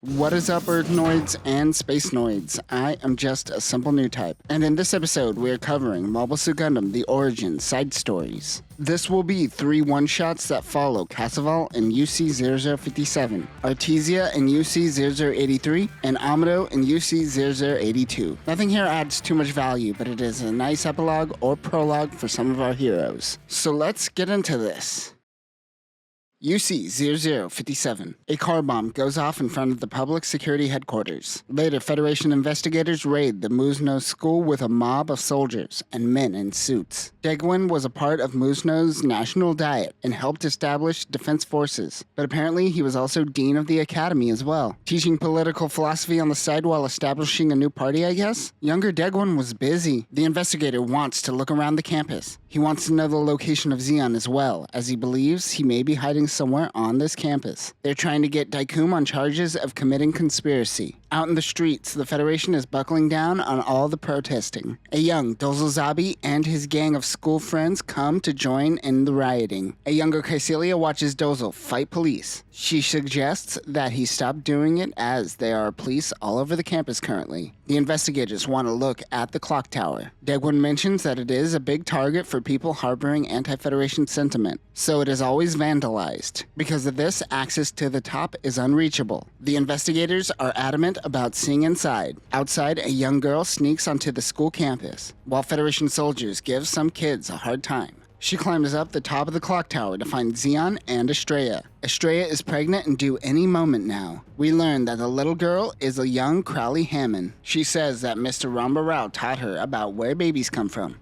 What is up, Earthnoids and Spacenoids? I am just a simple new type, and in this episode we are covering Mobile Suit Gundam, the origin side stories. This will be 3 one-shots that follow Casseval and UC-0057, Artesia and UC-0083, and Amuro and UC-0082. Nothing here adds too much value, but it is a nice epilogue or prologue for some of our heroes. So let's get into this. UC-0057. A car bomb goes off in front of the public security headquarters. Later, Federation investigators raid the Musno school with a mob of soldiers and men in suits. Degwin was a part of Musno's national diet and helped establish defense forces, but apparently he was also dean of the academy as well. Teaching political philosophy on the side while establishing a new party, I guess? Younger Degwin was busy. The investigator wants to look around the campus. He wants to know the location of Zeon as well, as he believes he may be hiding somewhere on this campus. They're trying to get Daikun on charges of committing conspiracy. Out in the streets, the Federation is buckling down on all the protesting. A young Dozelzabi and his gang of school friends come to join in the rioting. A younger Kycelia watches Dozel fight police. She suggests that he stop doing it as there are police all over the campus currently. The investigators want to look at the clock tower. Degwin mentions that it is a big target for people harboring anti-Federation sentiment, so it is always vandalized. Because of this, access to the top is unreachable. The investigators are adamant about seeing inside. Outside, a young girl sneaks onto the school campus, while Federation soldiers give some kids a hard time. She climbs up the top of the clock tower to find Zeon and Estrella. Estrella is pregnant and due any moment now. We learn that the little girl is a young Crowley Hammond. She says that Mr. Ramba Rao taught her about where babies come from.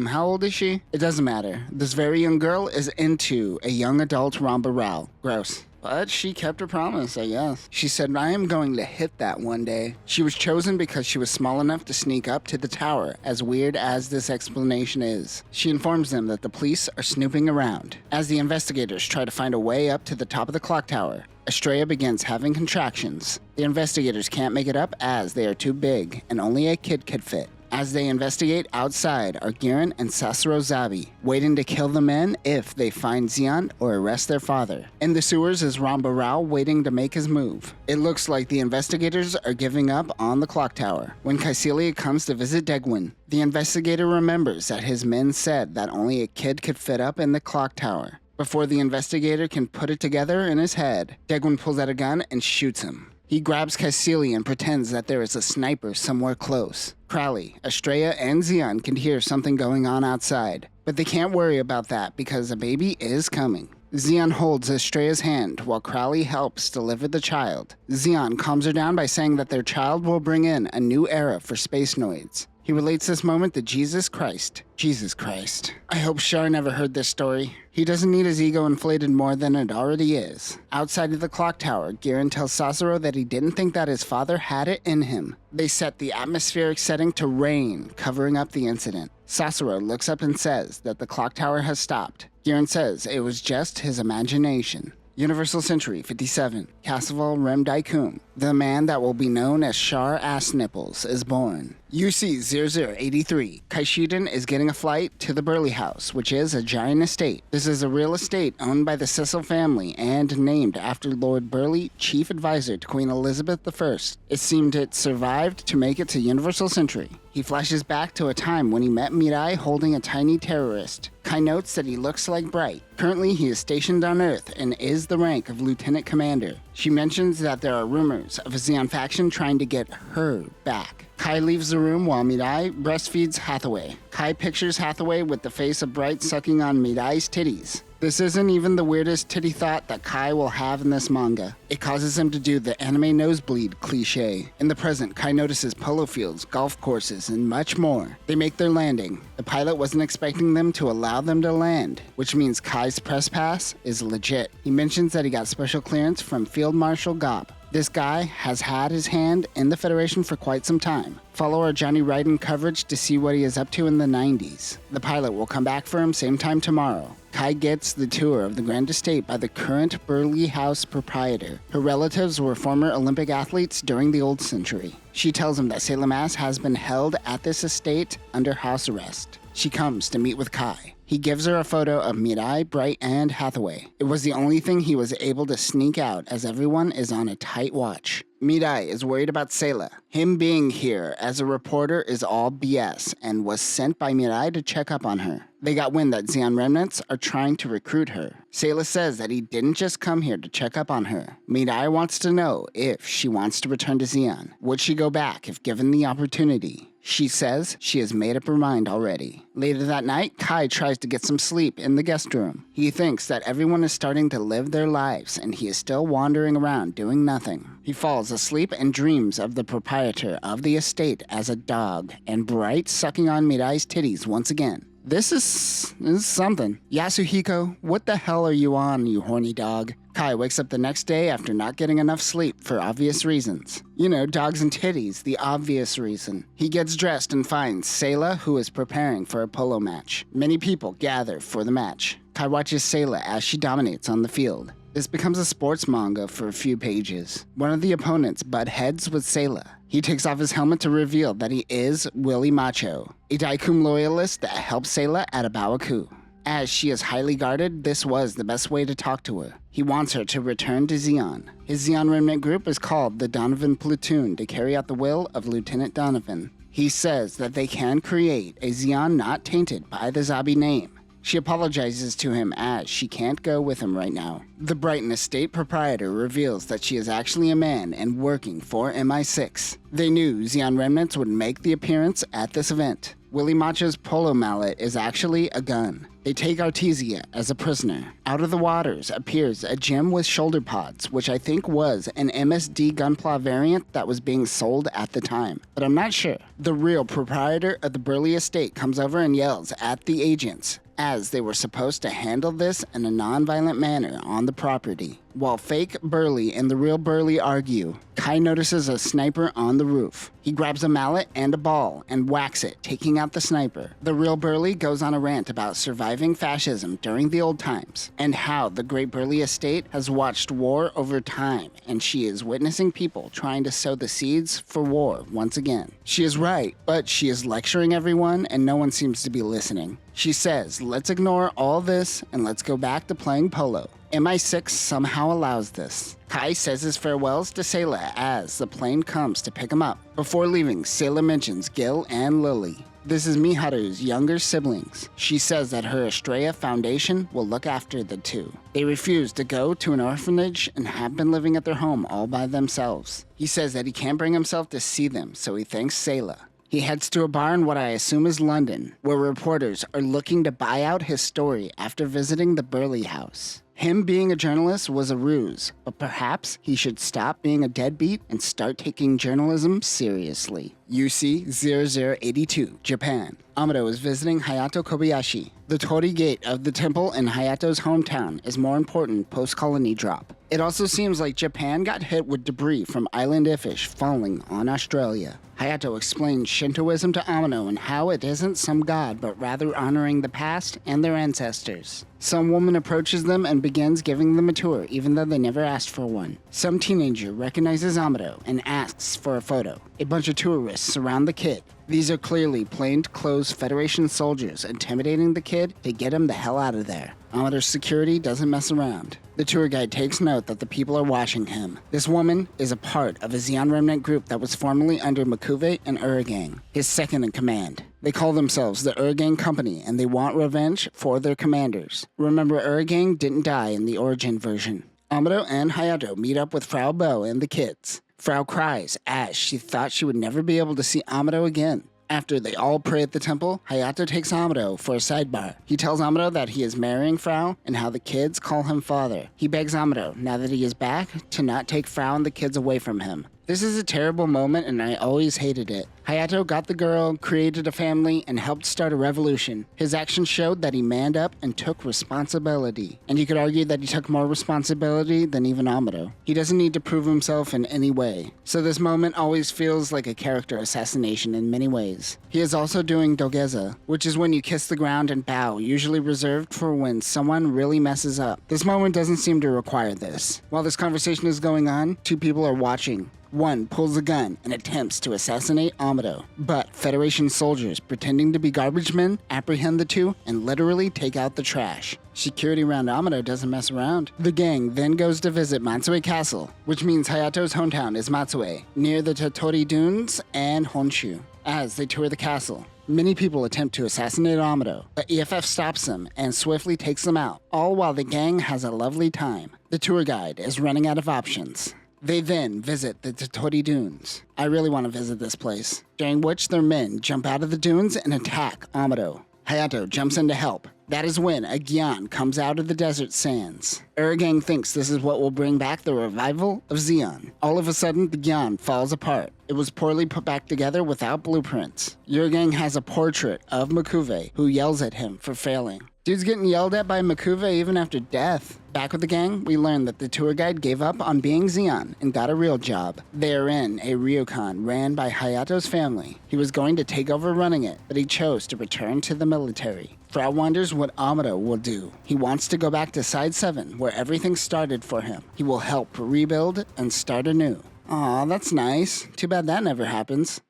How old is she? It doesn't matter. This very young girl is into a young adult Ramba Rao. Gross. But she kept her promise, I guess. She said, I am going to hit that one day. She was chosen because she was small enough to sneak up to the tower, as weird as this explanation is. She informs them that the police are snooping around. As the investigators try to find a way up to the top of the clock tower, Estrella begins having contractions. The investigators can't make it up as they are too big, and only a kid could fit. As they investigate, outside are Giran and Sasuro Zabi, waiting to kill the men if they find Zeon or arrest their father. In the sewers is Ramba Rao waiting to make his move. It looks like the investigators are giving up on the clock tower when Kycelia comes to visit Degwin. The investigator remembers that his men said that only a kid could fit up in the clock tower. Before the investigator can put it together in his head, Degwin pulls out a gun and shoots him. He grabs Kycelia and pretends that there is a sniper somewhere close. Crowley, Estrella, and Zeon can hear something going on outside, but they can't worry about that because a baby is coming. Zeon holds Estrella's hand while Crowley helps deliver the child. Zeon calms her down by saying that their child will bring in a new era for Spacenoids. He relates this moment to Jesus Christ. Jesus Christ. I hope Char never heard this story. He doesn't need his ego inflated more than it already is. Outside of the clock tower, Giran tells Sasuro that he didn't think that his father had it in him. They set the atmospheric setting to rain, covering up the incident. Sasuro looks up and says that the clock tower has stopped. Giran says it was just his imagination. Universal Century 57, Casseval Rem Daikun, the man that will be known as Char Ass Nipples, is born. UC-0083, Kaishiden is getting a flight to the Burley House, which is a giant estate. This is a real estate owned by the Cecil family and named after Lord Burley, chief advisor to Queen Elizabeth I. It seemed it survived to make it to Universal Century. He flashes back to a time when he met Mirai holding a tiny terrorist. Kai notes that he looks like Bright. Currently, he is stationed on Earth and is the rank of Lieutenant Commander. She mentions that there are rumors of a Zeon faction trying to get her back. Kai leaves the room while Mirai breastfeeds Hathaway. Kai pictures Hathaway with the face of Bright sucking on Mirai's titties. This isn't even the weirdest titty thought that Kai will have in this manga. It causes him to do the anime nosebleed cliche. In the present, Kai notices polo fields, golf courses, and much more. They make their landing. The pilot wasn't expecting them to allow them to land, which means Kai's press pass is legit. He mentions that he got special clearance from Field Marshal Gop. This guy has had his hand in the Federation for quite some time. Follow our Johnny Ryden coverage to see what he is up to in the 90s. The pilot will come back for him same time tomorrow. Kai gets the tour of the Grand Estate by the current Burley House proprietor. Her relatives were former Olympic athletes during the old century. She tells him that Sayla has been held at this estate under house arrest. she comes to meet with Kai. He gives her a photo of Mirai, Bright, and Hathaway. It was the only thing he was able to sneak out as everyone is on a tight watch. Mirai is worried about Sayla. Him being here as a reporter is all BS and was sent by Mirai to check up on her. They got wind that Zeon remnants are trying to recruit her. Sayla says that he didn't just come here to check up on her. Mirai wants to know if she wants to return to Zeon. Would she go back if given the opportunity? She says she has made up her mind already. Later that night, Kai tries to get some sleep in the guest room. He thinks that everyone is starting to live their lives and he is still wandering around doing nothing. He falls asleep and dreams of the proprietor of the estate as a dog and Bright sucking on Mirai's titties once again. This is something. Yasuhiko, what the hell are you on, you horny dog? Kai wakes up the next day after not getting enough sleep for obvious reasons. You know, dogs and titties, the obvious reason. He gets dressed and finds Sayla, who is preparing for a polo match. Many people gather for the match. Kai watches Sayla as she dominates on the field. This becomes a sports manga for a few pages. One of the opponents butt heads with Sayla. He takes off his helmet to reveal that he is Willie Macho, a Daikum loyalist that helps Sayla at a Bawaku. As she is highly guarded, this was the best way to talk to her. He wants her to return to Zeon. His Zeon remnant group is called the Donovan Platoon to carry out the will of Lieutenant Donovan. He says that they can create a Zeon not tainted by the Zabi name. She apologizes to him as she can't go with him right now. The Brighton estate proprietor reveals that she is actually a man and working for MI6. They knew Zeon remnants would make the appearance at this event. Willie Macho's polo mallet is actually a gun. They take Artesia as a prisoner. Out of the waters appears a gem with shoulder pods, which I think was an MSD GUNPLA variant that was being sold at the time, but I'm not sure. The real proprietor of the Burley estate comes over and yells at the agents, as they were supposed to handle this in a non-violent manner on the property. While fake Burley and the real Burley argue, Kai notices a sniper on the roof. He grabs a mallet and a ball and whacks it, taking out the sniper. The real Burley goes on a rant about surviving fascism during the old times, and how the great Burley estate has watched war over time, and she is witnessing people trying to sow the seeds for war once again. She is right, but she is lecturing everyone and no one seems to be listening. She says, let's ignore all this and let's go back to playing polo. MI6 somehow allows this. Kai says his farewells to Sayla as the plane comes to pick him up. Before leaving, Sayla mentions Gil and Lily. This is Miharu's younger siblings. She says that her Estrella Foundation will look after the two. They refuse to go to an orphanage and have been living at their home all by themselves. He says that he can't bring himself to see them, so he thanks Sayla. He heads to a bar in what I assume is London, where reporters are looking to buy out his story after visiting the Burley house. Him being a journalist was a ruse, but perhaps he should stop being a deadbeat and start taking journalism seriously. UC 0082, Japan. Amuro is visiting Hayato Kobayashi. The Torii Gate of the temple in Hayato's hometown is more important post-colony drop. It also seems like Japan got hit with debris from island Ifish falling on Australia. Hayato explains Shintoism to Amuro and how it isn't some god but rather honoring the past and their ancestors. Some woman approaches them and begins giving them a tour even though they never asked for one. Some teenager recognizes Amuro and asks for a photo. A bunch of tourists surround the kid. These are clearly plainclothes Federation soldiers intimidating the kid to get him the hell out of there. Amuro's security doesn't mess around. The tour guide takes note that the people are watching him. This woman is a part of a Zeon remnant group that was formerly under Makuve and Uragang, his second in command. They call themselves the Uragang Company and they want revenge for their commanders. Remember, Uragang didn't die in the origin version. Amuro and Hayato meet up with Frau Bo and the kids. Frau cries as she thought she would never be able to see Amuro again. After they all pray at the temple, Hayato takes Amuro for a sidebar. He tells Amuro that he is marrying Frau and how the kids call him father. He begs Amuro, now that he is back, to not take Frau and the kids away from him. This is a terrible moment and I always hated it. Hayato got the girl, created a family, and helped start a revolution. His actions showed that he manned up and took responsibility. And you could argue that he took more responsibility than even Amuro. He doesn't need to prove himself in any way. So this moment always feels like a character assassination in many ways. He is also doing dogeza, which is when you kiss the ground and bow, usually reserved for when someone really messes up. This moment doesn't seem to require this. While this conversation is going on, two people are watching. One pulls a gun and attempts to assassinate Amuro, but Federation soldiers pretending to be garbage men apprehend the two and literally take out the trash. Security around Amuro doesn't mess around. The gang then goes to visit Matsue Castle, which means Hayato's hometown is Matsue, near the Tottori Dunes and Honshu. As they tour the castle, many people attempt to assassinate Amuro, but EFF stops them and swiftly takes them out, all while the gang has a lovely time. The tour guide is running out of options. They then visit the Tottori Dunes. I really want to visit this place, during which their men jump out of the dunes and attack Amuro. Hayato jumps in to help. That is when a Gyan comes out of the desert sands. Uragang thinks this is what will bring back the revival of Zeon. All of a sudden, the Gyan falls apart. It was poorly put back together without blueprints. Uragang has a portrait of Makuve, who yells at him for failing. Dude's getting yelled at by Makuve even after death. Back with the gang, we learn that the tour guide gave up on being Zeon and got a real job. They are in a ryokan ran by Hayato's family. He was going to take over running it, but he chose to return to the military. Frau wonders what Amuro will do. He wants to go back to Side 7, where everything started for him. He will help rebuild and start anew. Aw, that's nice. Too bad that never happens.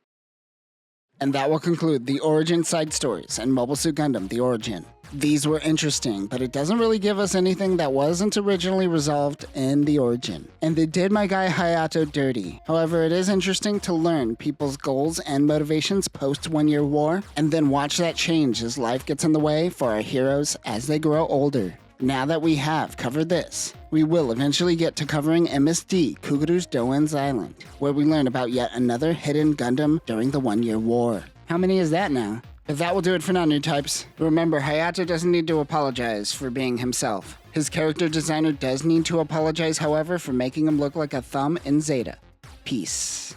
And that will conclude the Origin side stories and Mobile Suit Gundam: The Origin. These were interesting, but it doesn't really give us anything that wasn't originally resolved in The Origin. And they did my guy Hayato dirty. However, it is interesting to learn people's goals and motivations post 1 Year War, and then watch that change as life gets in the way for our heroes as they grow older. Now that we have covered this, we will eventually get to covering MSD Kuguru's Doan's Island, where we learn about yet another hidden Gundam during the 1 Year War. How many is that now? But that will do it for now, new types. Remember, Hayato doesn't need to apologize for being himself. His character designer does need to apologize, however, for making him look like a thumb in Zeta. Peace.